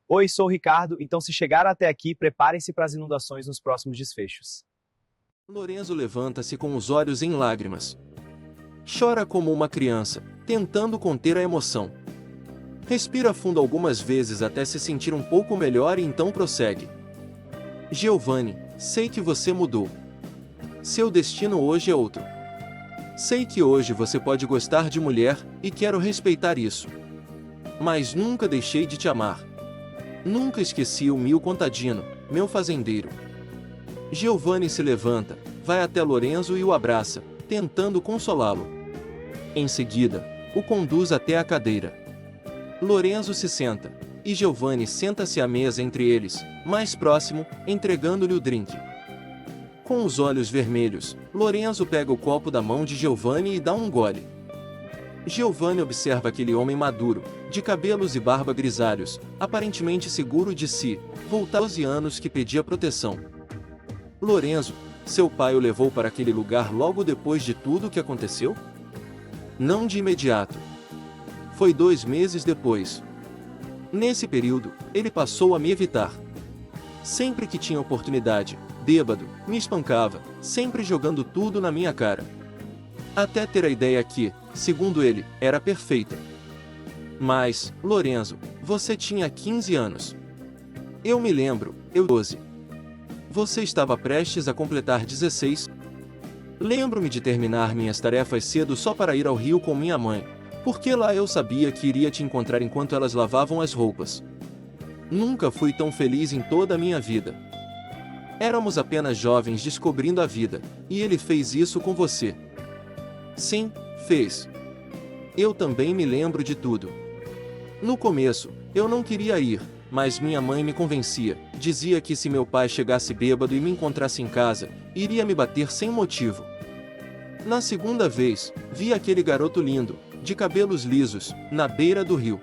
Oi, sou o Ricardo, então se chegaram até aqui, preparem-se para as inundações nos próximos desfechos. Lorenzo levanta-se com os olhos em lágrimas. Chora como uma criança, tentando conter a emoção. Respira fundo algumas vezes até se sentir um pouco melhor e então prossegue. Giovanni, sei que você mudou. Seu destino hoje é outro. Sei que hoje você pode gostar de mulher, e quero respeitar isso. Mas nunca deixei de te amar. Nunca esqueci o Mil Contadino, meu fazendeiro. Giovanni se levanta, vai até Lorenzo e o abraça, tentando consolá-lo. Em seguida, o conduz até a cadeira. Lorenzo se senta, e Giovanni senta-se à mesa entre eles, mais próximo, entregando-lhe o drink. Com os olhos vermelhos, Lorenzo pega o copo da mão de Giovanni e dá um gole. Giovanni observa aquele homem maduro, de cabelos e barba grisalhos, aparentemente seguro de si, voltado aos 12 anos que pedia proteção. Lorenzo, seu pai o levou para aquele lugar logo depois de tudo o que aconteceu? Não de imediato. Foi 2 meses depois. Nesse período, ele passou a me evitar. Sempre que tinha oportunidade, bêbado, me espancava, sempre jogando tudo na minha cara. Até ter a ideia que, segundo ele, era perfeita. Mas, Lorenzo, você tinha 15 anos. Eu me lembro, eu 12. Você estava prestes a completar 16. Lembro-me de terminar minhas tarefas cedo só para ir ao rio com minha mãe, porque lá eu sabia que iria te encontrar enquanto elas lavavam as roupas. Nunca fui tão feliz em toda a minha vida. Éramos apenas jovens descobrindo a vida, e ele fez isso com você. Sim, fez. Eu também me lembro de tudo. No começo, eu não queria ir, mas minha mãe me convencia, dizia que se meu pai chegasse bêbado e me encontrasse em casa, iria me bater sem motivo. Na segunda vez, vi aquele garoto lindo, de cabelos lisos, na beira do rio.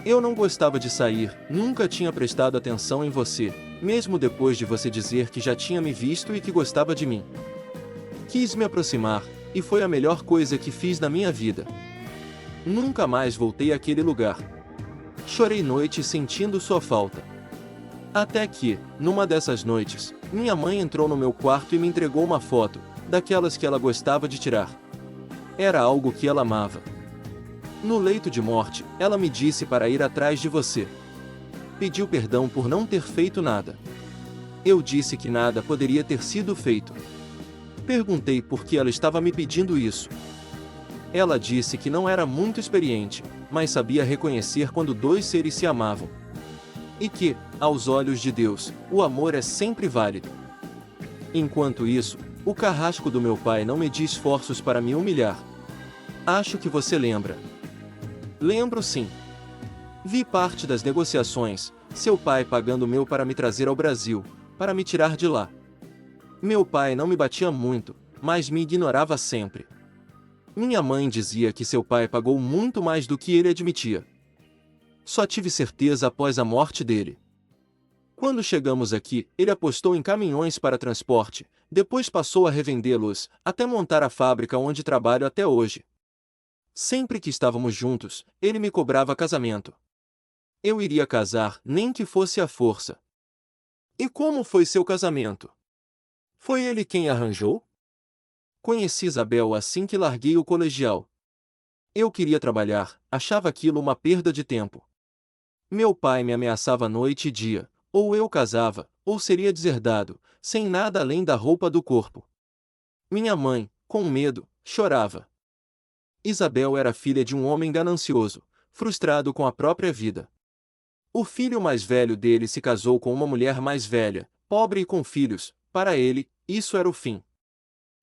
Eu não gostava de sair, nunca tinha prestado atenção em você, mesmo depois de você dizer que já tinha me visto e que gostava de mim. Quis me aproximar, e foi a melhor coisa que fiz na minha vida. Nunca mais voltei àquele lugar. Chorei noites sentindo sua falta. Até que, numa dessas noites, minha mãe entrou no meu quarto e me entregou uma foto, daquelas que ela gostava de tirar. Era algo que ela amava. No leito de morte, ela me disse para ir atrás de você. Pediu perdão por não ter feito nada. Eu disse que nada poderia ter sido feito. Perguntei por que ela estava me pedindo isso. Ela disse que não era muito experiente, mas sabia reconhecer quando 2 seres se amavam. E que, aos olhos de Deus, o amor é sempre válido. Enquanto isso, o carrasco do meu pai não media esforços para me humilhar. Acho que você lembra. Lembro sim. Vi parte das negociações, seu pai pagando meu para me trazer ao Brasil, para me tirar de lá. Meu pai não me batia muito, mas me ignorava sempre. Minha mãe dizia que seu pai pagou muito mais do que ele admitia. Só tive certeza após a morte dele. Quando chegamos aqui, ele apostou em caminhões para transporte, depois passou a revendê-los, até montar a fábrica onde trabalho até hoje. Sempre que estávamos juntos, ele me cobrava casamento. Eu iria casar, nem que fosse à força. E como foi seu casamento? Foi ele quem arranjou? Conheci Isabel assim que larguei o colegial. Eu queria trabalhar, achava aquilo uma perda de tempo. Meu pai me ameaçava noite e dia, ou eu casava, ou seria deserdado, sem nada além da roupa do corpo. Minha mãe, com medo, chorava. Isabel era filha de um homem ganancioso, frustrado com a própria vida. O filho mais velho dele se casou com uma mulher mais velha, pobre e com filhos. Para ele, isso era o fim.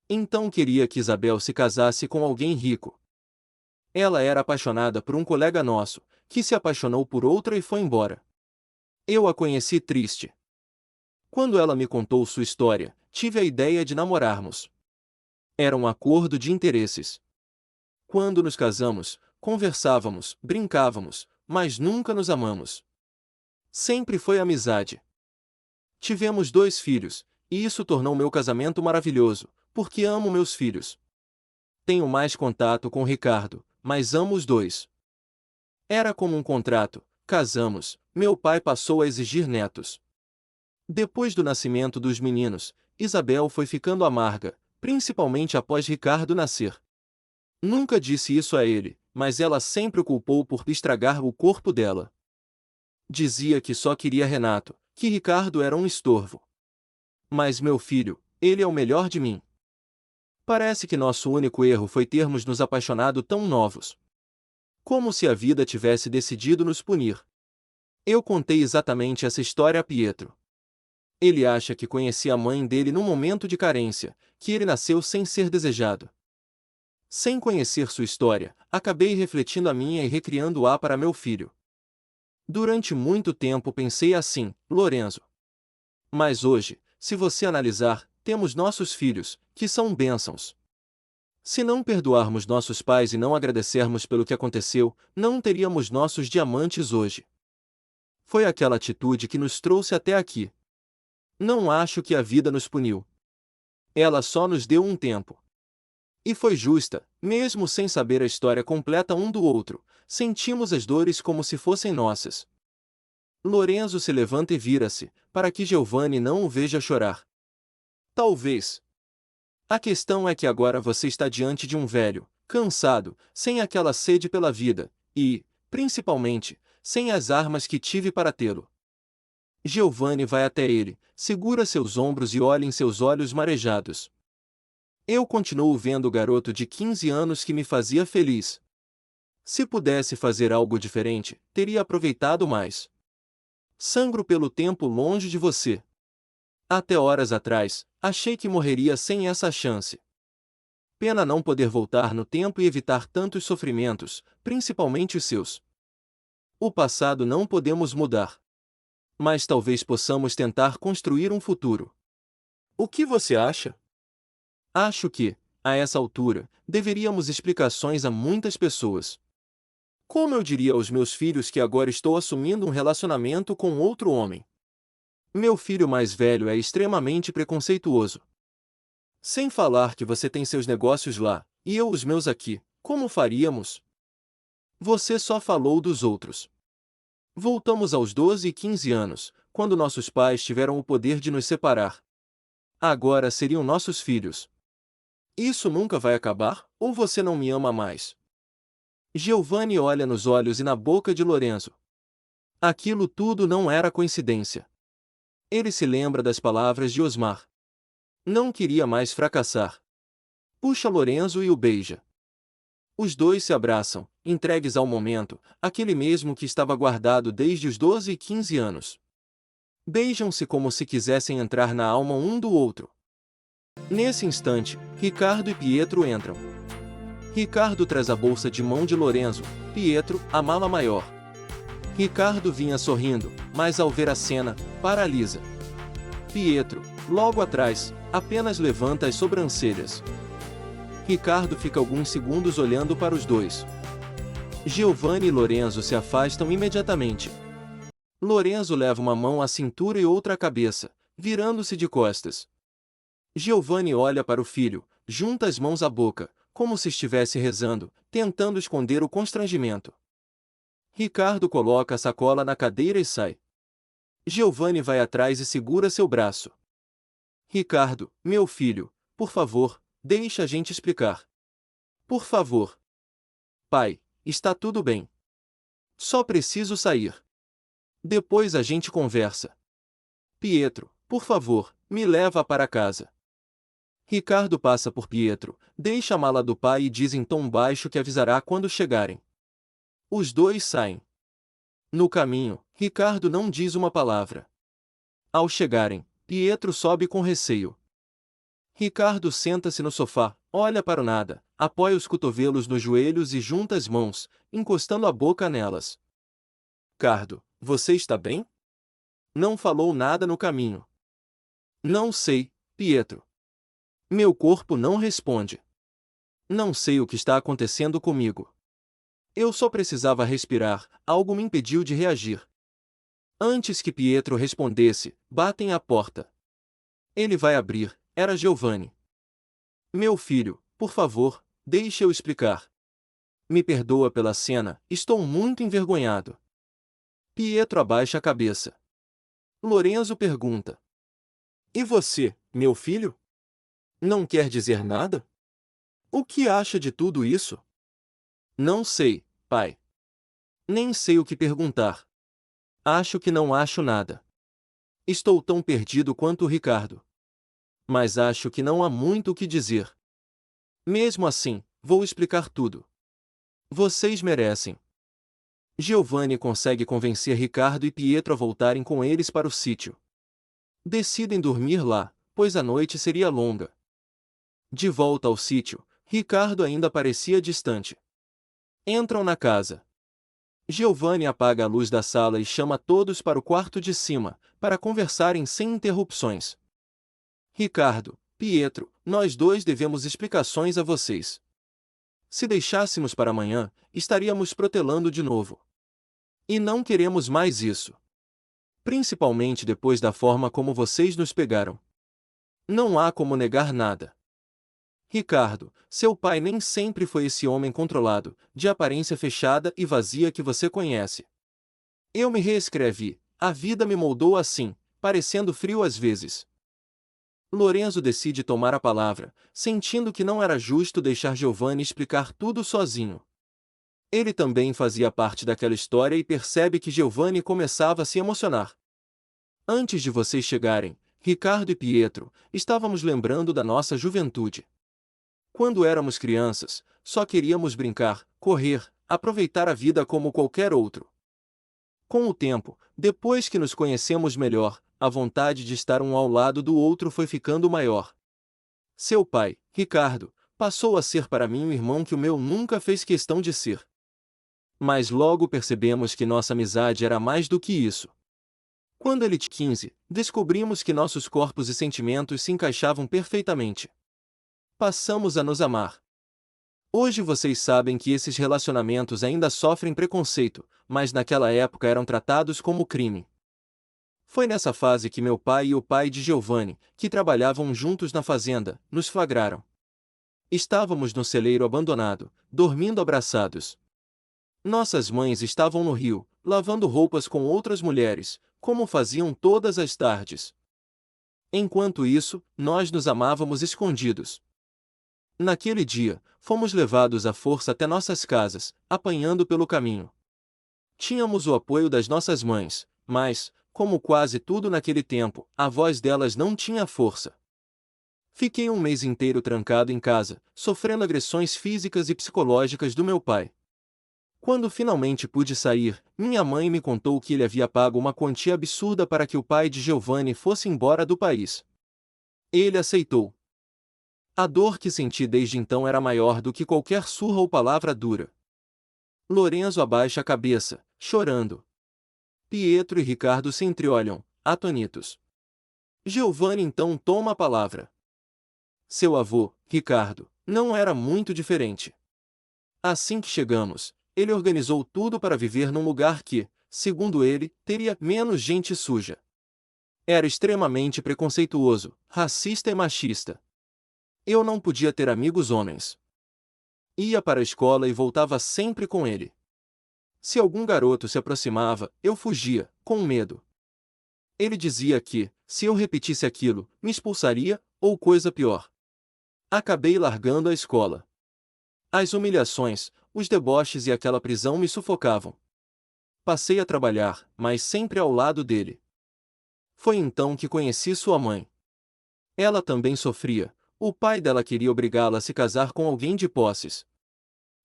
Então queria que Isabel se casasse com alguém rico. Ela era apaixonada por um colega nosso, que se apaixonou por outra e foi embora. Eu a conheci triste. Quando ela me contou sua história, tive a ideia de namorarmos. Era um acordo de interesses. Quando nos casamos, conversávamos, brincávamos, mas nunca nos amamos. Sempre foi amizade. Tivemos 2 filhos, e isso tornou meu casamento maravilhoso, porque amo meus filhos. Tenho mais contato com Ricardo, mas amo os 2. Era como um contrato, casamos, meu pai passou a exigir netos. Depois do nascimento dos meninos, Isabel foi ficando amarga, principalmente após Ricardo nascer. Nunca disse isso a ele, mas ela sempre o culpou por estragar o corpo dela. Dizia que só queria Renato, que Ricardo era um estorvo. Mas meu filho, ele é o melhor de mim. Parece que nosso único erro foi termos nos apaixonado tão novos. Como se a vida tivesse decidido nos punir. Eu contei exatamente essa história a Pietro. Ele acha que conheci a mãe dele num momento de carência, que ele nasceu sem ser desejado. Sem conhecer sua história, acabei refletindo a minha e recriando-a para meu filho. Durante muito tempo pensei assim, Lorenzo. Mas hoje, se você analisar, temos nossos filhos, que são bênçãos. Se não perdoarmos nossos pais e não agradecermos pelo que aconteceu, não teríamos nossos diamantes hoje. Foi aquela atitude que nos trouxe até aqui. Não acho que a vida nos puniu. Ela só nos deu um tempo. E foi justa, mesmo sem saber a história completa um do outro, sentimos as dores como se fossem nossas. Lorenzo se levanta e vira-se, para que Giovanni não o veja chorar. Talvez. A questão é que agora você está diante de um velho, cansado, sem aquela sede pela vida, e, principalmente, sem as armas que tive para tê-lo. Giovanni vai até ele, segura seus ombros e olha em seus olhos marejados. Eu continuo vendo o garoto de 15 anos que me fazia feliz. Se pudesse fazer algo diferente, teria aproveitado mais. Sangro pelo tempo longe de você. Até horas atrás, achei que morreria sem essa chance. Pena não poder voltar no tempo e evitar tantos sofrimentos, principalmente os seus. O passado não podemos mudar. Mas talvez possamos tentar construir um futuro. O que você acha? Acho que, a essa altura, deveríamos explicações a muitas pessoas. Como eu diria aos meus filhos que agora estou assumindo um relacionamento com outro homem? Meu filho mais velho é extremamente preconceituoso. Sem falar que você tem seus negócios lá, e eu os meus aqui, como faríamos? Você só falou dos outros. Voltamos aos 12 e 15 anos, quando nossos pais tiveram o poder de nos separar. Agora seriam nossos filhos. Isso nunca vai acabar, ou você não me ama mais? Giovanni olha nos olhos e na boca de Lorenzo. Aquilo tudo não era coincidência. Ele se lembra das palavras de Osmar. Não queria mais fracassar. Puxa Lorenzo e o beija. Os dois se abraçam, entregues ao momento, aquele mesmo que estava guardado desde os 12 e 15 anos. Beijam-se como se quisessem entrar na alma um do outro. Nesse instante, Ricardo e Pietro entram. Ricardo traz a bolsa de mão de Lorenzo, Pietro, a mala maior. Ricardo vinha sorrindo, mas ao ver a cena, paralisa. Pietro, logo atrás, apenas levanta as sobrancelhas. Ricardo fica alguns segundos olhando para os dois. Giovanni e Lorenzo se afastam imediatamente. Lorenzo leva uma mão à cintura e outra à cabeça, virando-se de costas. Giovanni olha para o filho, junta as mãos à boca, como se estivesse rezando, tentando esconder o constrangimento. Ricardo coloca a sacola na cadeira e sai. Giovanni vai atrás e segura seu braço. Ricardo, meu filho, por favor, deixa a gente explicar. Por favor. Pai, está tudo bem. Só preciso sair. Depois a gente conversa. Pietro, por favor, me leva para casa. Ricardo passa por Pietro, deixa a mala do pai e diz em tom baixo que avisará quando chegarem. Os dois saem. No caminho, Ricardo não diz uma palavra. Ao chegarem, Pietro sobe com receio. Ricardo senta-se no sofá, olha para o nada, apoia os cotovelos nos joelhos e junta as mãos, encostando a boca nelas. Ricardo, você está bem? Não falou nada no caminho. Não sei, Pietro. Meu corpo não responde. Não sei o que está acontecendo comigo. Eu só precisava respirar, algo me impediu de reagir. Antes que Pietro respondesse, batem à porta. Ele vai abrir, era Giovanni. Meu filho, por favor, deixe eu explicar. Me perdoa pela cena, estou muito envergonhado. Pietro abaixa a cabeça. Lorenzo pergunta: E você, meu filho? Não quer dizer nada? O que acha de tudo isso? Não sei, pai. Nem sei o que perguntar. Acho que não acho nada. Estou tão perdido quanto o Ricardo. Mas acho que não há muito o que dizer. Mesmo assim, vou explicar tudo. Vocês merecem. Giovanni consegue convencer Ricardo e Pietro a voltarem com eles para o sítio. Decidem dormir lá, pois a noite seria longa. De volta ao sítio, Ricardo ainda parecia distante. Entram na casa. Giovanni apaga a luz da sala e chama todos para o quarto de cima, para conversarem sem interrupções. Ricardo, Pietro, nós dois devemos explicações a vocês. Se deixássemos para amanhã, estaríamos protelando de novo. E não queremos mais isso. Principalmente depois da forma como vocês nos pegaram. Não há como negar nada. Ricardo, seu pai nem sempre foi esse homem controlado, de aparência fechada e vazia que você conhece. Eu me reescrevi, a vida me moldou assim, parecendo frio às vezes. Lorenzo decide tomar a palavra, sentindo que não era justo deixar Giovanni explicar tudo sozinho. Ele também fazia parte daquela história e percebe que Giovanni começava a se emocionar. Antes de vocês chegarem, Ricardo e Pietro, estávamos lembrando da nossa juventude. Quando éramos crianças, só queríamos brincar, correr, aproveitar a vida como qualquer outro. Com o tempo, depois que nos conhecemos melhor, a vontade de estar um ao lado do outro foi ficando maior. Seu pai, Ricardo, passou a ser para mim um irmão que o meu nunca fez questão de ser. Mas logo percebemos que nossa amizade era mais do que isso. Quando ele tinha 15, descobrimos que nossos corpos e sentimentos se encaixavam perfeitamente. Passamos a nos amar. Hoje vocês sabem que esses relacionamentos ainda sofrem preconceito, mas naquela época eram tratados como crime. Foi nessa fase que meu pai e o pai de Giovanni, que trabalhavam juntos na fazenda, nos flagraram. Estávamos no celeiro abandonado, dormindo abraçados. Nossas mães estavam no rio, lavando roupas com outras mulheres, como faziam todas as tardes. Enquanto isso, nós nos amávamos escondidos. Naquele dia, fomos levados à força até nossas casas, apanhando pelo caminho. Tínhamos o apoio das nossas mães, mas, como quase tudo naquele tempo, a voz delas não tinha força. Fiquei um mês inteiro trancado em casa, sofrendo agressões físicas e psicológicas do meu pai. Quando finalmente pude sair, minha mãe me contou que ele havia pago uma quantia absurda para que o pai de Giovanni fosse embora do país. Ele aceitou. A dor que senti desde então era maior do que qualquer surra ou palavra dura. Lorenzo abaixa a cabeça, chorando. Pietro e Ricardo se entreolham, atonitos. Giovanni então toma a palavra. Seu avô, Ricardo, não era muito diferente. Assim que chegamos, ele organizou tudo para viver num lugar que, segundo ele, teria menos gente suja. Era extremamente preconceituoso, racista e machista. Eu não podia ter amigos homens. Ia para a escola e voltava sempre com ele. Se algum garoto se aproximava, eu fugia, com medo. Ele dizia que, se eu repetisse aquilo, me expulsaria, ou coisa pior. Acabei largando a escola. As humilhações, os deboches e aquela prisão me sufocavam. Passei a trabalhar, mas sempre ao lado dele. Foi então que conheci sua mãe. Ela também sofria. O pai dela queria obrigá-la a se casar com alguém de posses.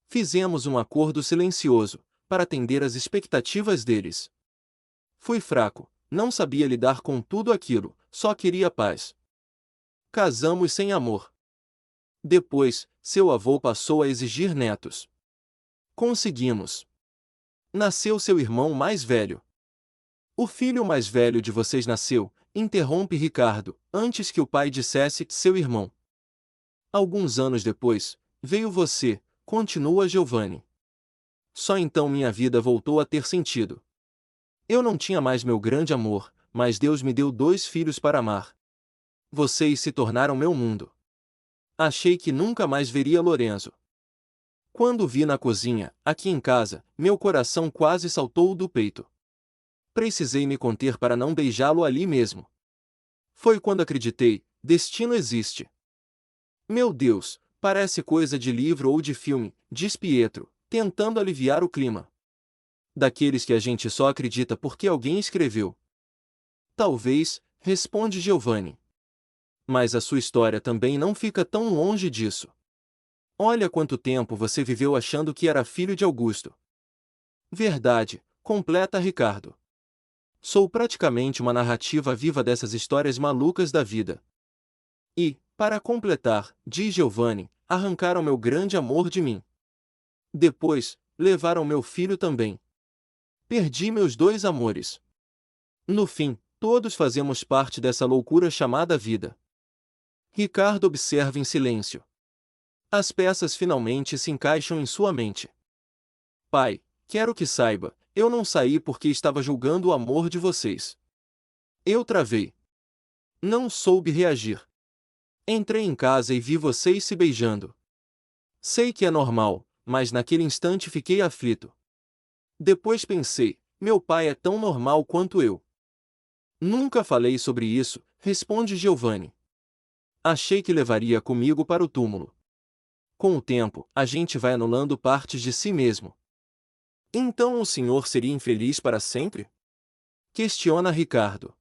Fizemos um acordo silencioso, para atender às expectativas deles. Fui fraco, não sabia lidar com tudo aquilo, só queria paz. Casamos sem amor. Depois, seu avô passou a exigir netos. Conseguimos. Nasceu seu irmão mais velho. O filho mais velho de vocês nasceu, interrompe Ricardo, antes que o pai dissesse seu irmão. Alguns anos depois, veio você, continua Giovanni. Só então minha vida voltou a ter sentido. Eu não tinha mais meu grande amor, mas Deus me deu 2 filhos para amar. Vocês se tornaram meu mundo. Achei que nunca mais veria Lorenzo. Quando o vi na cozinha, aqui em casa, meu coração quase saltou do peito. Precisei me conter para não beijá-lo ali mesmo. Foi quando acreditei, destino existe. Meu Deus, parece coisa de livro ou de filme, diz Pietro, tentando aliviar o clima. Daqueles que a gente só acredita porque alguém escreveu. Talvez, responde Giovanni. Mas a sua história também não fica tão longe disso. Olha quanto tempo você viveu achando que era filho de Augusto. Verdade, completa Ricardo. Sou praticamente uma narrativa viva dessas histórias malucas da vida. E, para completar, diz Giovanni, arrancaram meu grande amor de mim. Depois, levaram meu filho também. Perdi meus dois amores. No fim, todos fazemos parte dessa loucura chamada vida. Ricardo observa em silêncio. As peças finalmente se encaixam em sua mente. Pai, quero que saiba, eu não saí porque estava julgando o amor de vocês. Eu travei. Não soube reagir. Entrei em casa e vi vocês se beijando. Sei que é normal, mas naquele instante fiquei aflito. Depois pensei, meu pai é tão normal quanto eu. Nunca falei sobre isso, responde Giovanni. Achei que levaria comigo para o túmulo. Com o tempo, a gente vai anulando partes de si mesmo. Então o senhor seria infeliz para sempre? Questiona Ricardo.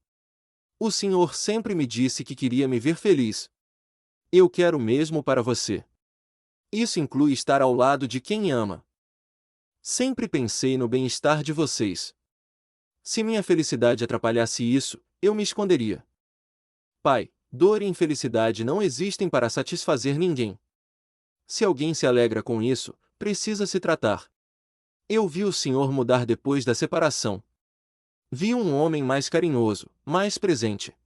O senhor sempre me disse que queria me ver feliz. Eu quero o mesmo para você. Isso inclui estar ao lado de quem ama. Sempre pensei no bem-estar de vocês. Se minha felicidade atrapalhasse isso, eu me esconderia. Pai, dor e infelicidade não existem para satisfazer ninguém. Se alguém se alegra com isso, precisa se tratar. Eu vi o senhor mudar depois da separação. Vi um homem mais carinhoso, mais presente.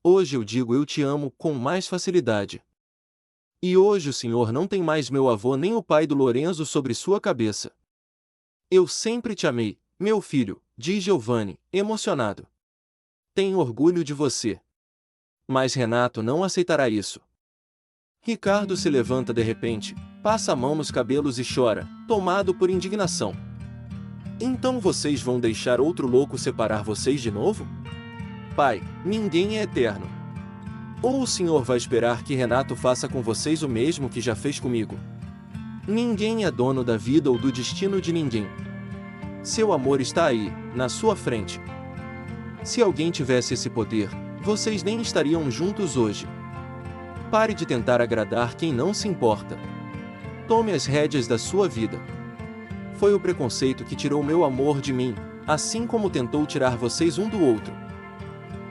Hoje eu digo eu te amo com mais facilidade. E hoje o senhor não tem mais meu avô nem o pai do Lorenzo sobre sua cabeça. Eu sempre te amei, meu filho, diz Giovanni, emocionado. Tenho orgulho de você. Mas Renato não aceitará isso. Ricardo se levanta de repente, passa a mão nos cabelos e chora, tomado por indignação. Então vocês vão deixar outro louco separar vocês de novo? Pai, ninguém é eterno. Ou o senhor vai esperar que Renato faça com vocês o mesmo que já fez comigo? Ninguém é dono da vida ou do destino de ninguém. Seu amor está aí, na sua frente. Se alguém tivesse esse poder, vocês nem estariam juntos hoje. Pare de tentar agradar quem não se importa. Tome as rédeas da sua vida. Foi o preconceito que tirou meu amor de mim, assim como tentou tirar vocês um do outro.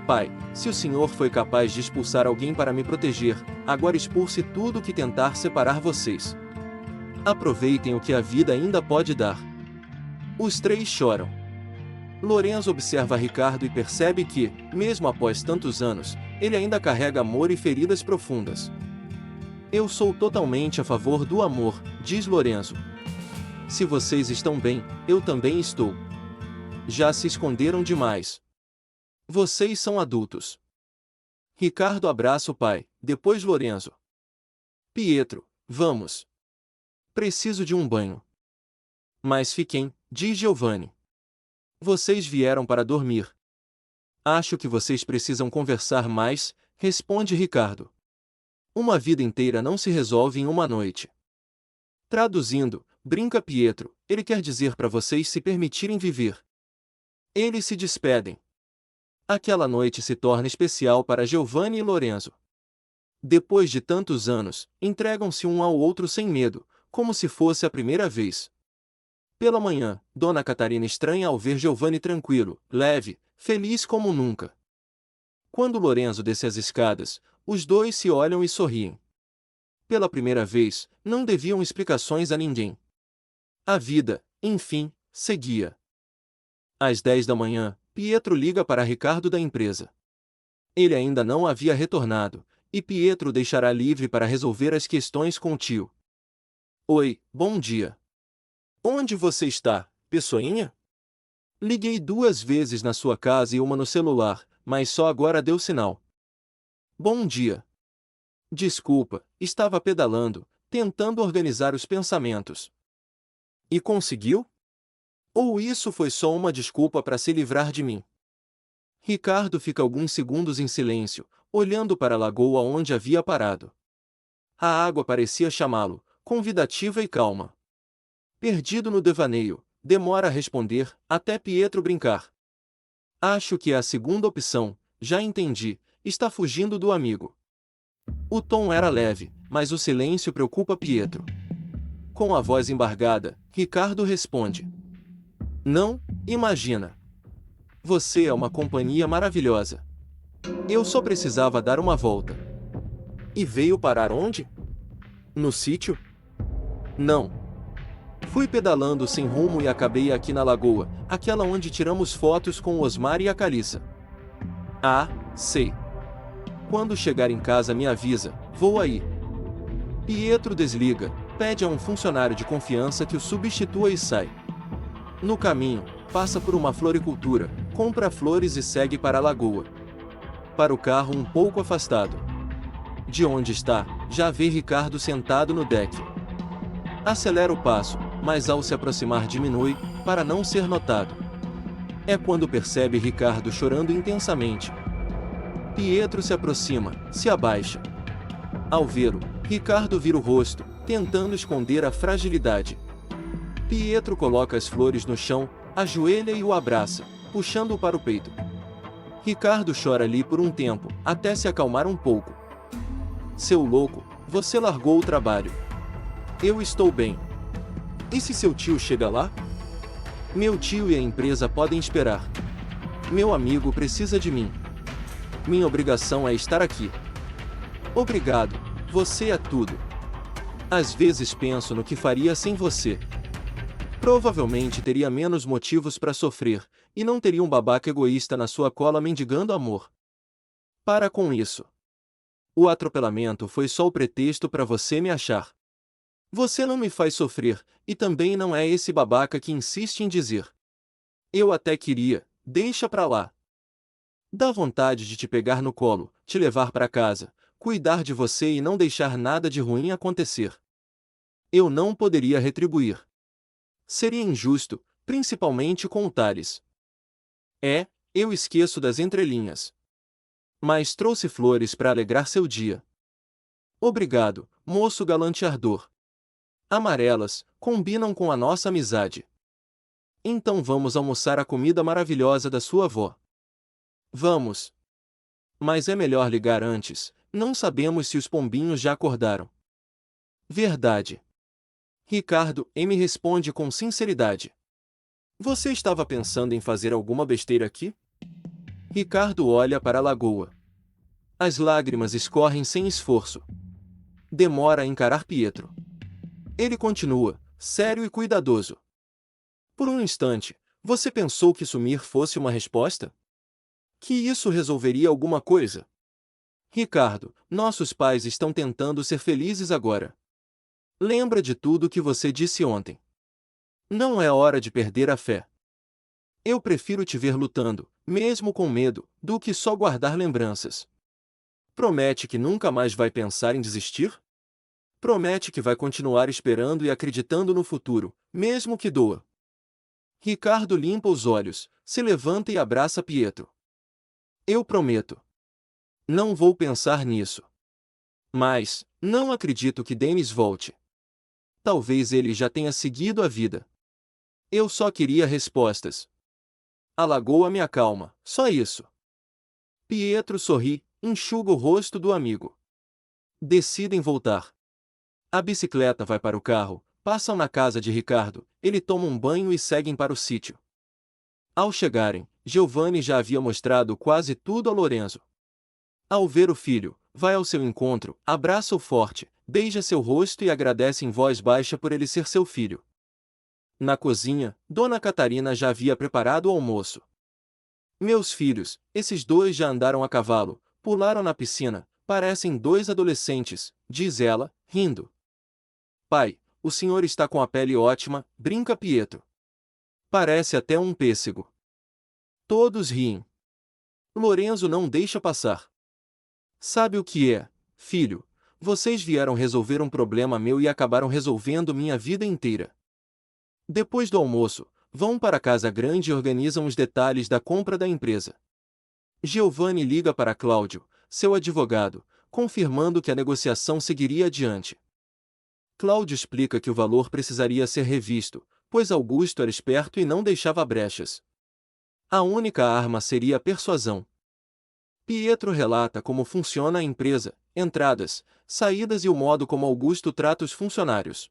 Pai, se o senhor foi capaz de expulsar alguém para me proteger, agora expulse tudo que tentar separar vocês. Aproveitem o que a vida ainda pode dar. Os três choram. Lorenzo observa Ricardo e percebe que, mesmo após tantos anos, ele ainda carrega amor e feridas profundas. Eu sou totalmente a favor do amor, diz Lorenzo. Se vocês estão bem, eu também estou. Já se esconderam demais. Vocês são adultos. Ricardo abraça o pai, depois Lorenzo. Pietro, vamos. Preciso de um banho. Mas fiquem, diz Giovanni. Vocês vieram para dormir. Acho que vocês precisam conversar mais, responde Ricardo. Uma vida inteira não se resolve em uma noite. Traduzindo, brinca Pietro, ele quer dizer para vocês se permitirem viver. Eles se despedem. Aquela noite se torna especial para Giovanni e Lorenzo. Depois de tantos anos, entregam-se um ao outro sem medo, como se fosse a primeira vez. Pela manhã, Dona Catarina estranha ao ver Giovanni tranquilo, leve, feliz como nunca. Quando Lorenzo desce as escadas, os dois se olham e sorriem. Pela primeira vez, não deviam explicações a ninguém. A vida, enfim, seguia. Às 10 da manhã, Pietro liga para Ricardo da empresa. Ele ainda não havia retornado, e Pietro o deixará livre para resolver as questões com o tio. Oi, bom dia. Onde você está, Pessoinha? Liguei 2 vezes na sua casa e uma no celular, mas só agora deu sinal. Bom dia. Desculpa, estava pedalando, tentando organizar os pensamentos. E conseguiu? Ou isso foi só uma desculpa para se livrar de mim? Ricardo fica alguns segundos em silêncio, olhando para a lagoa onde havia parado. A água parecia chamá-lo, convidativa e calma. Perdido no devaneio, demora a responder, até Pietro brincar. Acho que é a segunda opção, já entendi, está fugindo do amigo. O tom era leve, mas o silêncio preocupa Pietro. Com a voz embargada, Ricardo responde: Não, imagina. Você é uma companhia maravilhosa. Eu só precisava dar uma volta. E veio parar onde? No sítio? Não. Fui pedalando sem rumo e acabei aqui na lagoa, aquela onde tiramos fotos com o Osmar e a Calissa. Ah, sei. Quando chegar em casa me avisa, vou aí. Pietro desliga, pede a um funcionário de confiança que o substitua e sai. No caminho, passa por uma floricultura, compra flores e segue para a lagoa. Para o carro um pouco afastado. De onde está, já vê Ricardo sentado no deck. Acelera o passo, mas ao se aproximar diminui, para não ser notado. É quando percebe Ricardo chorando intensamente. Pietro se aproxima, se abaixa. Ao vê-lo, Ricardo vira o rosto, tentando esconder a fragilidade. Pietro coloca as flores no chão, ajoelha e o abraça, puxando-o para o peito. Ricardo chora ali por um tempo, até se acalmar um pouco. Seu louco, você largou o trabalho. Eu estou bem. E se seu tio chega lá? Meu tio e a empresa podem esperar. Meu amigo precisa de mim. Minha obrigação é estar aqui. Obrigado, você é tudo. Às vezes penso no que faria sem você. Provavelmente teria menos motivos para sofrer, e não teria um babaca egoísta na sua cola mendigando amor. Para com isso. O atropelamento foi só o pretexto para você me achar. Você não me faz sofrer, e também não é esse babaca que insiste em dizer. Eu até queria, deixa pra lá. Dá vontade de te pegar no colo, te levar para casa, cuidar de você e não deixar nada de ruim acontecer. Eu não poderia retribuir. Seria injusto, principalmente com o Thales. Eu esqueço das entrelinhas. Mas trouxe flores para alegrar seu dia. Obrigado, moço galanteador. Amarelas, combinam com a nossa amizade. Então vamos almoçar a comida maravilhosa da sua avó. Vamos. Mas é melhor ligar antes, não sabemos se os pombinhos já acordaram. Verdade. Ricardo me responde com sinceridade. Você estava pensando em fazer alguma besteira aqui? Ricardo olha para a lagoa. As lágrimas escorrem sem esforço. Demora a encarar Pietro. Ele continua, sério e cuidadoso. Por um instante, você pensou que sumir fosse uma resposta? Que isso resolveria alguma coisa? Ricardo, nossos pais estão tentando ser felizes agora. Lembra de tudo que você disse ontem. Não é hora de perder a fé. Eu prefiro te ver lutando, mesmo com medo, do que só guardar lembranças. Promete que nunca mais vai pensar em desistir? Promete que vai continuar esperando e acreditando no futuro, mesmo que doa. Ricardo limpa os olhos, se levanta e abraça Pietro. Eu prometo. Não vou pensar nisso. Mas, não acredito que Denis volte. Talvez ele já tenha seguido a vida. Eu só queria respostas. A lagoa me acalma, só isso. Pietro sorri, enxuga o rosto do amigo. Decidem voltar. A bicicleta vai para o carro, passam na casa de Ricardo, ele toma um banho e seguem para o sítio. Ao chegarem, Giovanni já havia mostrado quase tudo a Lorenzo. Ao ver o filho, vai ao seu encontro, abraça-o forte, beija seu rosto e agradece em voz baixa por ele ser seu filho. Na cozinha, Dona Catarina já havia preparado o almoço. Meus filhos, esses dois já andaram a cavalo, pularam na piscina, parecem dois adolescentes, diz ela, rindo. Pai, o senhor está com a pele ótima, brinca Pietro. Parece até um pêssego. Todos riem. Lorenzo não deixa passar. Sabe o que é, filho? Vocês vieram resolver um problema meu e acabaram resolvendo minha vida inteira. Depois do almoço, vão para a casa grande e organizam os detalhes da compra da empresa. Giovanni liga para Cláudio, seu advogado, confirmando que a negociação seguiria adiante. Cláudio explica que o valor precisaria ser revisto, pois Augusto era esperto e não deixava brechas. A única arma seria a persuasão. Pietro relata como funciona a empresa, entradas, saídas e o modo como Augusto trata os funcionários.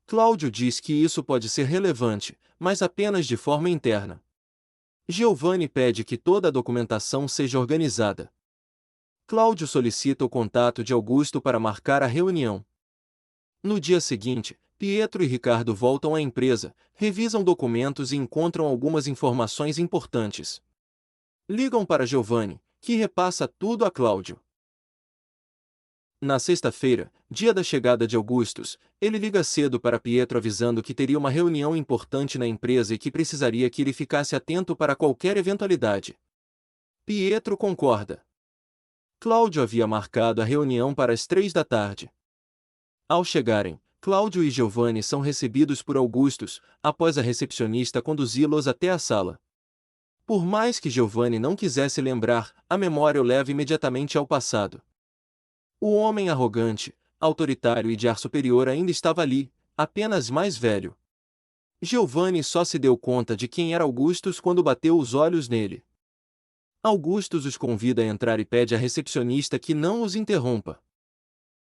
Cláudio diz que isso pode ser relevante, mas apenas de forma interna. Giovanni pede que toda a documentação seja organizada. Cláudio solicita o contato de Augusto para marcar a reunião. No dia seguinte, Pietro e Ricardo voltam à empresa, revisam documentos e encontram algumas informações importantes. Ligam para Giovanni, que repassa tudo a Cláudio. Na sexta-feira, dia da chegada de Augustus, ele liga cedo para Pietro avisando que teria uma reunião importante na empresa e que precisaria que ele ficasse atento para qualquer eventualidade. Pietro concorda. Cláudio havia marcado a reunião para as 3 da tarde. Ao chegarem, Cláudio e Giovanni são recebidos por Augustus, após a recepcionista conduzi-los até a sala. Por mais que Giovanni não quisesse lembrar, a memória o leva imediatamente ao passado. O homem arrogante, autoritário e de ar superior ainda estava ali, apenas mais velho. Giovanni só se deu conta de quem era Augustus quando bateu os olhos nele. Augustus os convida a entrar e pede à recepcionista que não os interrompa.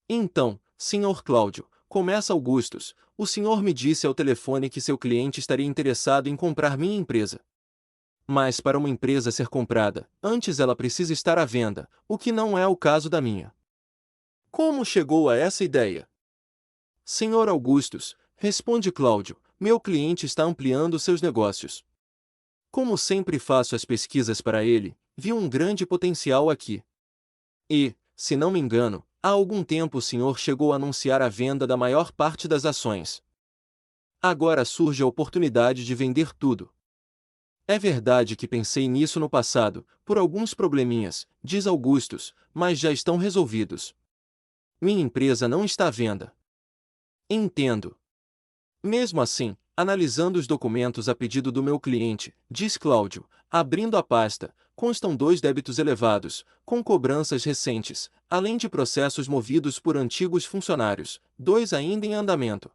Então, Sr. Cláudio, começa Augustus, o senhor me disse ao telefone que seu cliente estaria interessado em comprar minha empresa. Mas para uma empresa ser comprada, antes ela precisa estar à venda, o que não é o caso da minha. Como chegou a essa ideia? Senhor Augustus, responde Cláudio, meu cliente está ampliando seus negócios. Como sempre faço as pesquisas para ele, vi um grande potencial aqui. E, se não me engano, há algum tempo o senhor chegou a anunciar a venda da maior parte das ações. Agora surge a oportunidade de vender tudo. É verdade que pensei nisso no passado, por alguns probleminhas, diz Augustus, mas já estão resolvidos. Minha empresa não está à venda. Entendo. Mesmo assim, analisando os documentos a pedido do meu cliente, diz Cláudio, abrindo a pasta, constam 2 débitos elevados, com cobranças recentes, além de processos movidos por antigos funcionários, 2 ainda em andamento.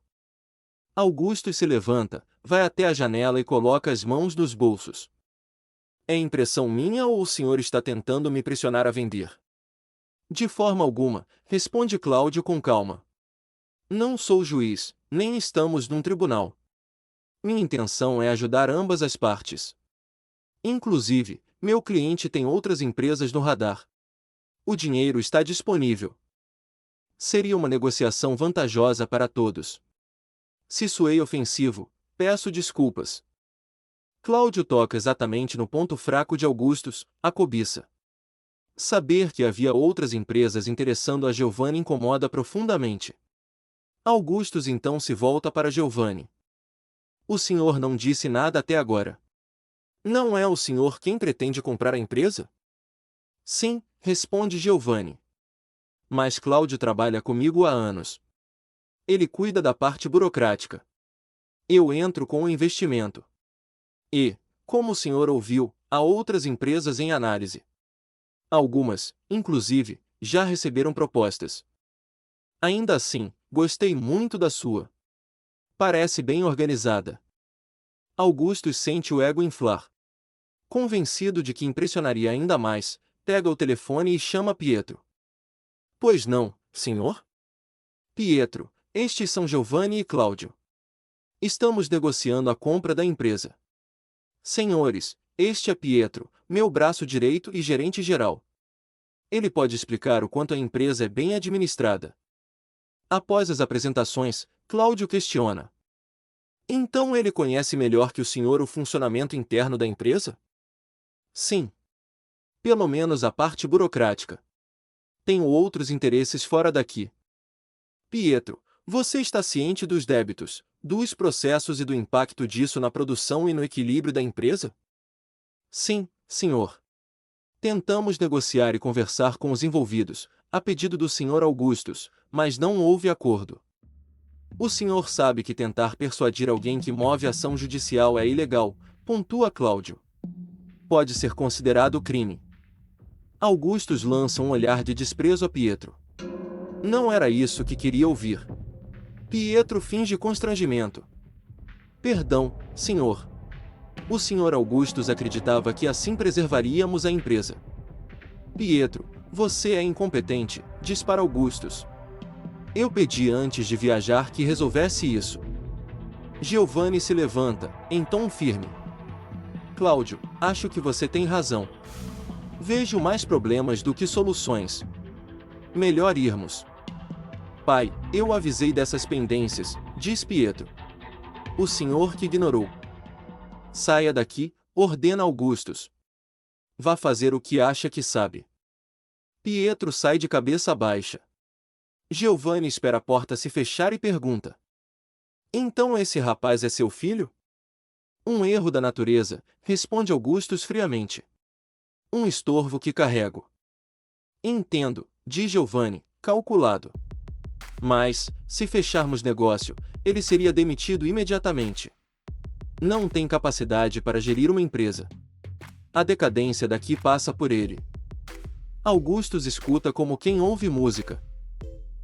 Augusto se levanta, vai até a janela e coloca as mãos nos bolsos. É impressão minha ou o senhor está tentando me pressionar a vender? De forma alguma, responde Cláudio com calma. Não sou juiz, nem estamos num tribunal. Minha intenção é ajudar ambas as partes. Inclusive, meu cliente tem outras empresas no radar. O dinheiro está disponível. Seria uma negociação vantajosa para todos. Se soei ofensivo, peço desculpas. Cláudio toca exatamente no ponto fraco de Augustus, a cobiça. Saber que havia outras empresas interessando a Giovanni incomoda profundamente. Augustus então se volta para Giovanni. O senhor não disse nada até agora. Não é o senhor quem pretende comprar a empresa? Sim, responde Giovanni. Mas Cláudio trabalha comigo há anos. Ele cuida da parte burocrática. Eu entro com o investimento. E, como o senhor ouviu, há outras empresas em análise. Algumas, inclusive, já receberam propostas. Ainda assim, gostei muito da sua. Parece bem organizada. Augustus sente o ego inflar. Convencido de que impressionaria ainda mais, pega o telefone e chama Pietro. Pois não, senhor? Pietro, estes são Giovanni e Cláudio. Estamos negociando a compra da empresa. Senhores, este é Pietro, meu braço direito e gerente geral. Ele pode explicar o quanto a empresa é bem administrada. Após as apresentações, Cláudio questiona. Então ele conhece melhor que o senhor o funcionamento interno da empresa? Sim. Pelo menos a parte burocrática. Tenho outros interesses fora daqui. Pietro, você está ciente dos débitos, dos processos e do impacto disso na produção e no equilíbrio da empresa? Sim, senhor. Tentamos negociar e conversar com os envolvidos, a pedido do Sr. Augustus, mas não houve acordo. O senhor sabe que tentar persuadir alguém que move ação judicial é ilegal, pontua Cláudio. Pode ser considerado crime. Augustus lança um olhar de desprezo a Pietro. Não era isso que queria ouvir. Pietro finge constrangimento. Perdão, senhor. O senhor Augustus acreditava que assim preservaríamos a empresa. Pietro, você é incompetente, diz para Augustus. Eu pedi antes de viajar que resolvesse isso. Giovanni se levanta, em tom firme. Cláudio, acho que você tem razão. Vejo mais problemas do que soluções. Melhor irmos. Pai, eu avisei dessas pendências, diz Pietro. O senhor que ignorou. Saia daqui, ordena Augustus. Vá fazer o que acha que sabe. Pietro sai de cabeça baixa. Giovanni espera a porta se fechar e pergunta. Então esse rapaz é seu filho? Um erro da natureza, responde Augustus friamente. Um estorvo que carrego. Entendo, diz Giovanni, calculado. Mas, se fecharmos negócio, ele seria demitido imediatamente. Não tem capacidade para gerir uma empresa. A decadência daqui passa por ele. Augustus escuta como quem ouve música.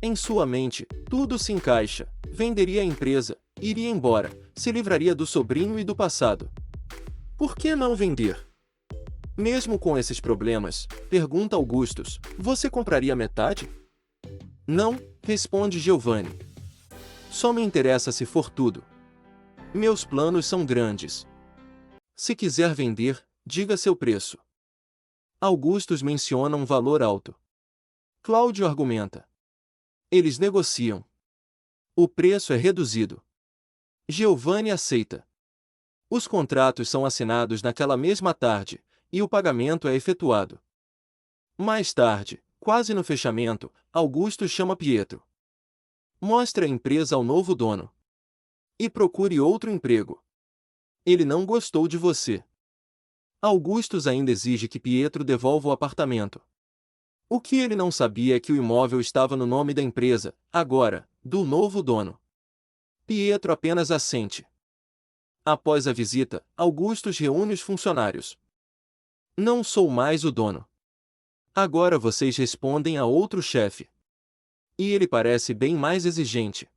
Em sua mente, tudo se encaixa. Venderia a empresa, iria embora, se livraria do sobrinho e do passado. Por que não vender? Mesmo com esses problemas, pergunta Augustus, você compraria metade? Não, responde Giovanni. Só me interessa se for tudo. Meus planos são grandes. Se quiser vender, diga seu preço. Augustus menciona um valor alto. Cláudio argumenta. Eles negociam. O preço é reduzido. Giovanni aceita. Os contratos são assinados naquela mesma tarde, e o pagamento é efetuado. Mais tarde, quase no fechamento, Augusto chama Pietro. Mostre a empresa ao novo dono. E procure outro emprego. Ele não gostou de você. Augustus ainda exige que Pietro devolva o apartamento. O que ele não sabia é que o imóvel estava no nome da empresa, agora, do novo dono. Pietro apenas assente. Após a visita, Augustus reúne os funcionários. Não sou mais o dono. Agora vocês respondem a outro chefe. E ele parece bem mais exigente.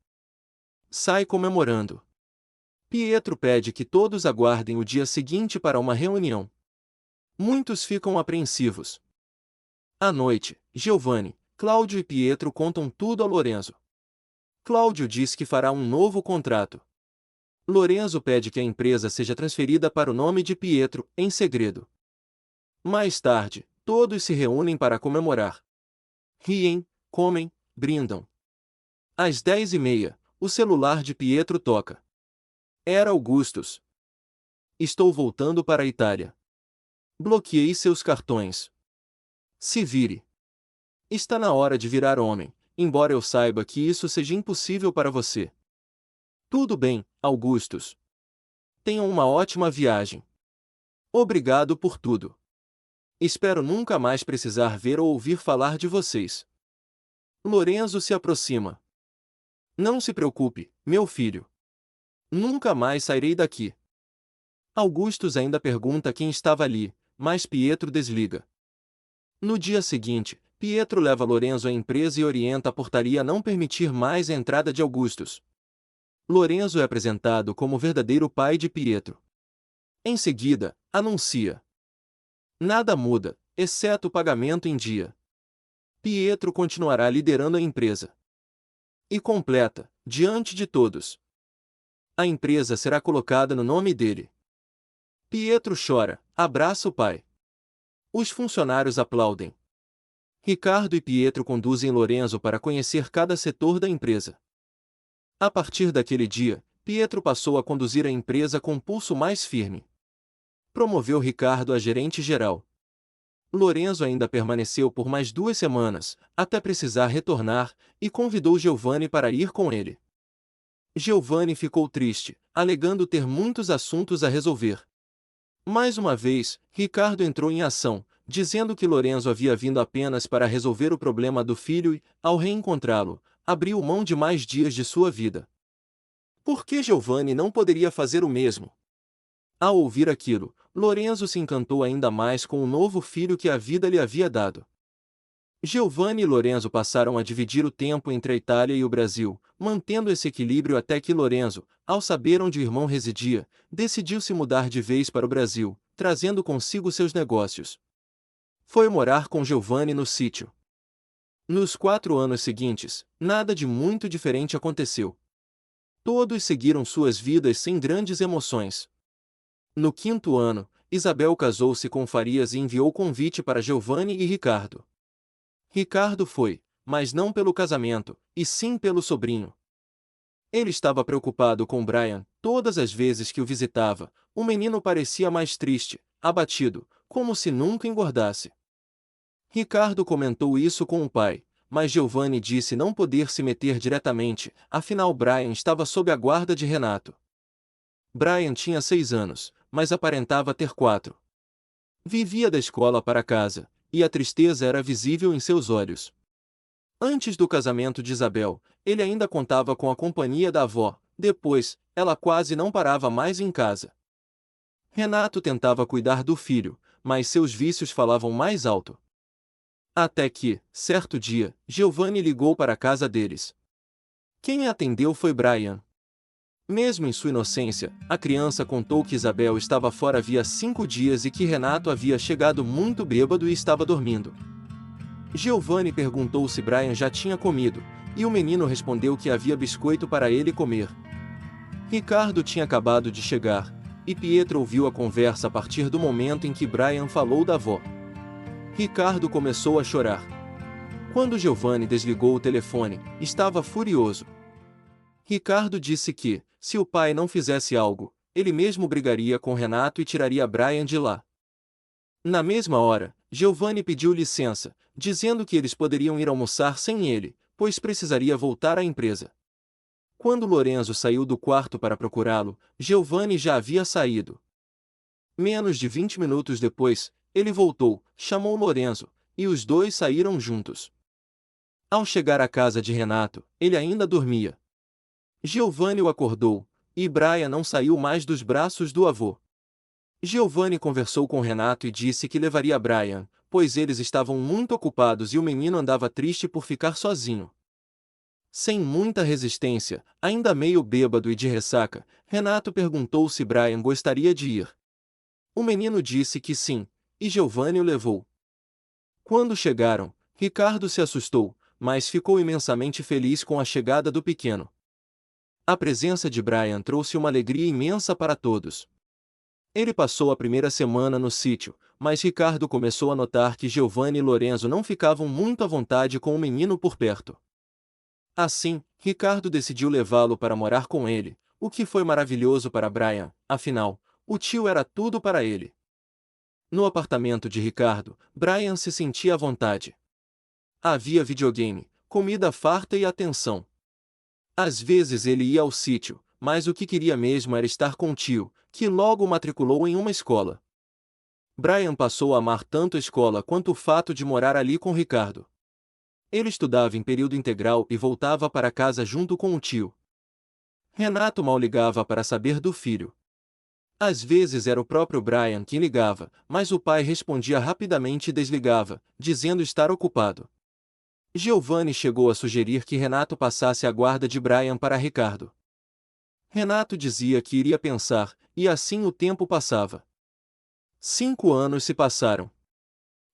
Sai comemorando. Pietro pede que todos aguardem o dia seguinte para uma reunião. Muitos ficam apreensivos. À noite, Giovanni, Cláudio e Pietro contam tudo a Lorenzo. Cláudio diz que fará um novo contrato. Lorenzo pede que a empresa seja transferida para o nome de Pietro, em segredo. Mais tarde, todos se reúnem para comemorar. Riem, comem, brindam. Às 10h30, o celular de Pietro toca. Era Augustus. Estou voltando para a Itália. Bloqueei seus cartões. Se vire. Está na hora de virar homem, embora eu saiba que isso seja impossível para você. Tudo bem, Augustus. Tenham uma ótima viagem. Obrigado por tudo. Espero nunca mais precisar ver ou ouvir falar de vocês. Lorenzo se aproxima. Não se preocupe, meu filho. Nunca mais sairei daqui. Augustus ainda pergunta quem estava ali, mas Pietro desliga. No dia seguinte, Pietro leva Lorenzo à empresa e orienta a portaria a não permitir mais a entrada de Augustus. Lorenzo é apresentado como o verdadeiro pai de Pietro. Em seguida, anuncia. Nada muda, exceto o pagamento em dia. Pietro continuará liderando a empresa. E completa, diante de todos. A empresa será colocada no nome dele. Pietro chora, abraça o pai. Os funcionários aplaudem. Ricardo e Pietro conduzem Lorenzo para conhecer cada setor da empresa. A partir daquele dia, Pietro passou a conduzir a empresa com pulso mais firme. Promoveu Ricardo a gerente-geral. Lorenzo ainda permaneceu por mais 2 semanas, até precisar retornar, e convidou Giovanni para ir com ele. Giovanni ficou triste, alegando ter muitos assuntos a resolver. Mais uma vez, Ricardo entrou em ação, dizendo que Lorenzo havia vindo apenas para resolver o problema do filho e, ao reencontrá-lo, abriu mão de mais dias de sua vida. Por que Giovanni não poderia fazer o mesmo? Ao ouvir aquilo, Lorenzo se encantou ainda mais com o novo filho que a vida lhe havia dado. Giovanni e Lorenzo passaram a dividir o tempo entre a Itália e o Brasil, mantendo esse equilíbrio até que Lorenzo, ao saber onde o irmão residia, decidiu se mudar de vez para o Brasil, trazendo consigo seus negócios. Foi morar com Giovanni no sítio. Nos 4 anos seguintes, nada de muito diferente aconteceu. Todos seguiram suas vidas sem grandes emoções. No 5º ano, Isabel casou-se com Farias e enviou convite para Giovanni e Ricardo. Ricardo foi, mas não pelo casamento, e sim pelo sobrinho. Ele estava preocupado com Brian. Todas as vezes que o visitava, o menino parecia mais triste, abatido, como se nunca engordasse. Ricardo comentou isso com o pai, mas Giovanni disse não poder se meter diretamente, afinal Brian estava sob a guarda de Renato. Brian tinha 6 anos, mas aparentava ter 4. Vivia da escola para casa, e a tristeza era visível em seus olhos. Antes do casamento de Isabel, ele ainda contava com a companhia da avó. Depois, ela quase não parava mais em casa. Renato tentava cuidar do filho, mas seus vícios falavam mais alto. Até que, certo dia, Giovanni ligou para a casa deles. Quem atendeu foi Brian. Mesmo em sua inocência, a criança contou que Isabel estava fora havia 5 dias e que Renato havia chegado muito bêbado e estava dormindo. Giovanni perguntou se Brian já tinha comido, e o menino respondeu que havia biscoito para ele comer. Ricardo tinha acabado de chegar, e Pietro ouviu a conversa a partir do momento em que Brian falou da avó. Ricardo começou a chorar. Quando Giovanni desligou o telefone, estava furioso. Ricardo disse que, se o pai não fizesse algo, ele mesmo brigaria com Renato e tiraria Brian de lá. Na mesma hora, Giovanni pediu licença, dizendo que eles poderiam ir almoçar sem ele, pois precisaria voltar à empresa. Quando Lorenzo saiu do quarto para procurá-lo, Giovanni já havia saído. Menos de 20 minutos depois, ele voltou, chamou Lorenzo, e os dois saíram juntos. Ao chegar à casa de Renato, ele ainda dormia. Giovanni o acordou, e Brian não saiu mais dos braços do avô. Giovanni conversou com Renato e disse que levaria Brian, pois eles estavam muito ocupados e o menino andava triste por ficar sozinho. Sem muita resistência, ainda meio bêbado e de ressaca, Renato perguntou se Brian gostaria de ir. O menino disse que sim, e Giovanni o levou. Quando chegaram, Ricardo se assustou, mas ficou imensamente feliz com a chegada do pequeno. A presença de Brian trouxe uma alegria imensa para todos. Ele passou a primeira semana no sítio, mas Ricardo começou a notar que Giovanni e Lorenzo não ficavam muito à vontade com o menino por perto. Assim, Ricardo decidiu levá-lo para morar com ele, o que foi maravilhoso para Brian, afinal, o tio era tudo para ele. No apartamento de Ricardo, Brian se sentia à vontade. Havia videogame, comida farta e atenção. Às vezes ele ia ao sítio, mas o que queria mesmo era estar com o tio, que logo o matriculou em uma escola. Brian passou a amar tanto a escola quanto o fato de morar ali com Ricardo. Ele estudava em período integral e voltava para casa junto com o tio. Renato mal ligava para saber do filho. Às vezes era o próprio Brian quem ligava, mas o pai respondia rapidamente e desligava, dizendo estar ocupado. Giovanni chegou a sugerir que Renato passasse a guarda de Brian para Ricardo. Renato dizia que iria pensar, e assim o tempo passava. 5 anos se passaram.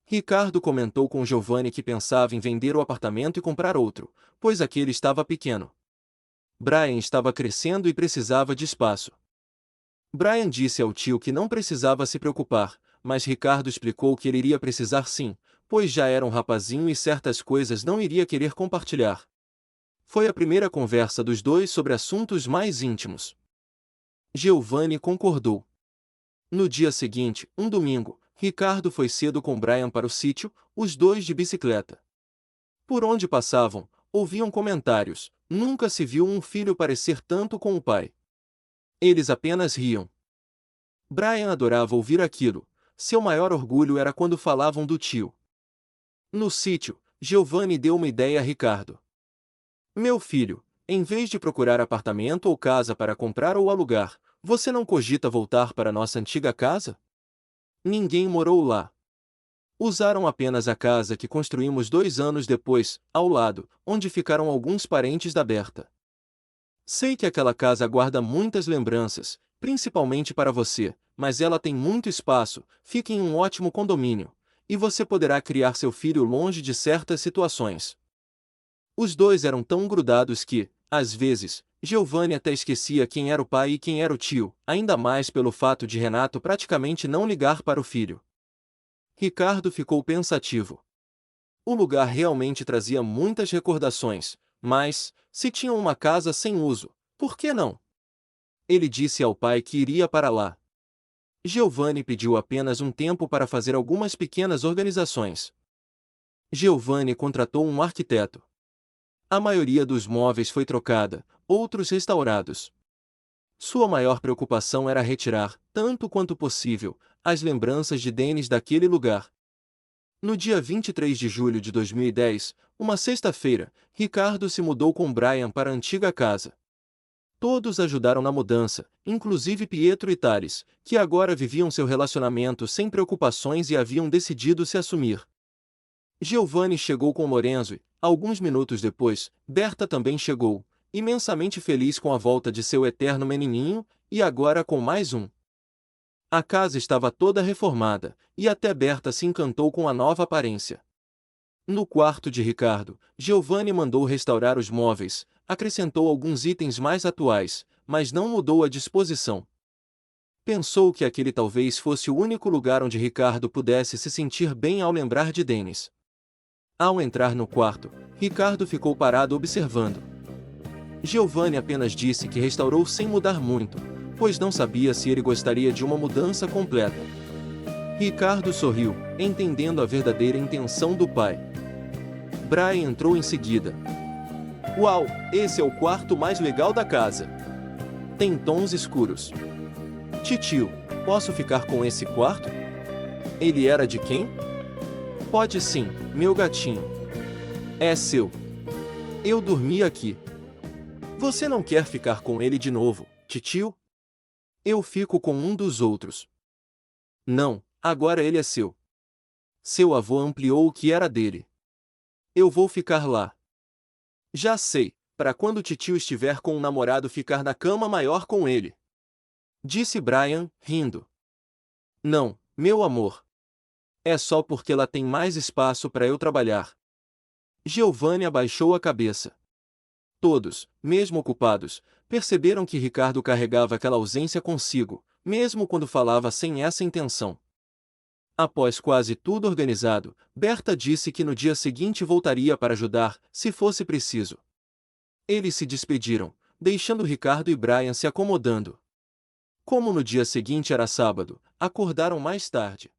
Ricardo comentou com Giovanni que pensava em vender o apartamento e comprar outro, pois aquele estava pequeno. Brian estava crescendo e precisava de espaço. Brian disse ao tio que não precisava se preocupar, mas Ricardo explicou que ele iria precisar sim, pois já era um rapazinho e certas coisas não iria querer compartilhar. Foi a primeira conversa dos dois sobre assuntos mais íntimos. Giovanni concordou. No dia seguinte, um domingo, Ricardo foi cedo com Brian para o sítio, os dois de bicicleta. Por onde passavam, ouviam comentários: nunca se viu um filho parecer tanto com o pai. Eles apenas riam. Brian adorava ouvir aquilo, seu maior orgulho era quando falavam do tio. No sítio, Giovanni deu uma ideia a Ricardo. Meu filho, Em vez de procurar apartamento ou casa para comprar ou alugar, você não cogita voltar para nossa antiga casa? Ninguém morou lá. Usaram apenas a casa que construímos 2 anos depois, ao lado, onde ficaram alguns parentes da Berta. Sei que aquela casa guarda muitas lembranças, principalmente para você, mas ela tem muito espaço, fica em um ótimo condomínio, e você poderá criar seu filho longe de certas situações. Os dois eram tão grudados que, às vezes, Giovanni até esquecia quem era o pai e quem era o tio, ainda mais pelo fato de Renato praticamente não ligar para o filho. Ricardo ficou pensativo. O lugar realmente trazia muitas recordações, mas, se tinham uma casa sem uso, por que não? Ele disse ao pai que iria para lá. Giovanni pediu apenas um tempo para fazer algumas pequenas organizações. Giovanni contratou um arquiteto. A maioria dos móveis foi trocada, outros restaurados. Sua maior preocupação era retirar, tanto quanto possível, as lembranças de Dennis daquele lugar. No dia 23 de julho de 2010, uma sexta-feira, Ricardo se mudou com Brian para a antiga casa. Todos ajudaram na mudança, inclusive Pietro e Thales, que agora viviam seu relacionamento sem preocupações e haviam decidido se assumir. Giovanni chegou com Lorenzo e, alguns minutos depois, Berta também chegou, imensamente feliz com a volta de seu eterno menininho, e agora com mais um. A casa estava toda reformada, e até Berta se encantou com a nova aparência. No quarto de Ricardo, Giovanni mandou restaurar os móveis, acrescentou alguns itens mais atuais, mas não mudou a disposição. Pensou que aquele talvez fosse o único lugar onde Ricardo pudesse se sentir bem ao lembrar de Dennis. Ao entrar no quarto, Ricardo ficou parado observando. Giovanni apenas disse que restaurou sem mudar muito, pois não sabia se ele gostaria de uma mudança completa. Ricardo sorriu, entendendo a verdadeira intenção do pai. Brian entrou em seguida. Uau, esse é o quarto mais legal da casa. Tem tons escuros. Titio, posso ficar com esse quarto? Ele era de quem? Pode sim, meu gatinho. É seu. Eu dormi aqui. Você não quer ficar com ele de novo, titio? Eu fico com um dos outros. Não, agora ele é seu. Seu avô ampliou o que era dele. Eu vou ficar lá. Já sei, para quando o titio estiver com um namorado ficar na cama maior com ele. Disse Brian, rindo. Não, meu amor. É só porque lá tem mais espaço para eu trabalhar. Giovanni abaixou a cabeça. Todos, mesmo ocupados, perceberam que Ricardo carregava aquela ausência consigo, mesmo quando falava sem essa intenção. Após quase tudo organizado, Berta disse que no dia seguinte voltaria para ajudar, se fosse preciso. Eles se despediram, deixando Ricardo e Brian se acomodando. Como no dia seguinte era sábado, acordaram mais tarde.